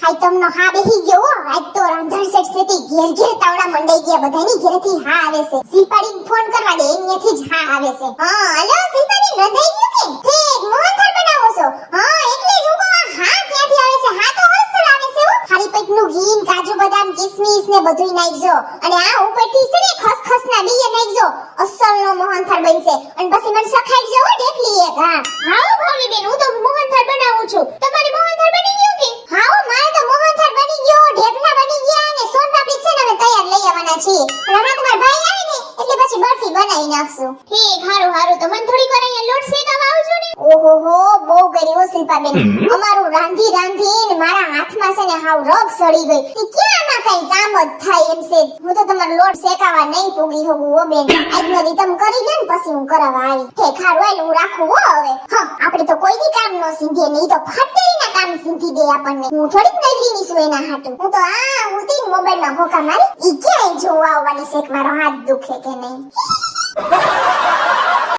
આઈટમનો હા બેહી ગયો આજ તો રાંધણ સેટ સેટી ઘેર ઘેર તાવડા મંડાઈ ગયા બધાની ઘરેથી હા આવે છે સીપાડી ફોન કરવા દે અહીંયાથી જ હા આવે છે હા હલો સીપાડી રંધાઈ ગયું કે ઠીક મોહનથાળ બનાવો છો હા એટલે જ હું કહું હા ક્યાંથી આવે છે હા તો હોસ્ટેલ આવે છે હો ખારી પેટનું ઘી કાજુ બદામ કિસમિસ ને બધુંય નાખજો અને આ ઉપરથી છે ને ખસખસના બીયા નાખજો અસલનો મોહનથાળ બનશે અને પછી મને સખાડજો હો ઢેફલી એક હા હા ભાવની બેન હું તો મોહનથાળ બનાવું છું તમારે મોહનથાળ બની ગયું કે હા હો મારે તો મોહનથાળ બની ગયો ઢેફલા બની ગયા અને સોનપાપડી છે ને અમે તૈયાર લઈ આવવાના છીએ અને હમણાં તમારા ભાઈ આવે ને એટલે પછી બરફી બનાવી નાખશું ઠીક હારું હારું તો મને થોડીક વાર અહીંયા લોટ શેકાવા આવજો ને ઓહોહો બહુ કર્યું હો શિલ્પાબેન અમારું રાંધી રાંધીને મારા હાથમાં છે ને હાવ રગ સડી ગઈ ઈ ક્યાં આમાં કઈ કામ જ થાય એમ છે હું તો તમારો લોટ શેકાવા નહીં પૂગી હોઉં હો બેન આજનો દી તમે કરી લે ને પછી હું કરાવવા આવી ઠીક હારું હાલ હું રાખું હો હવે હા આપણે તો કોઈ દી કામ નો સીધે નહીં તો ફટેરીના કામ સીધી દે આપણને હું થોડીક નૈરીની છું એના હાટું હું તો હું તી મોબાઈલમાં ભોકા મારી ઈ ક્યાંય જોવા આવવાની છે કે મારો હાથ દુખે કે નહીં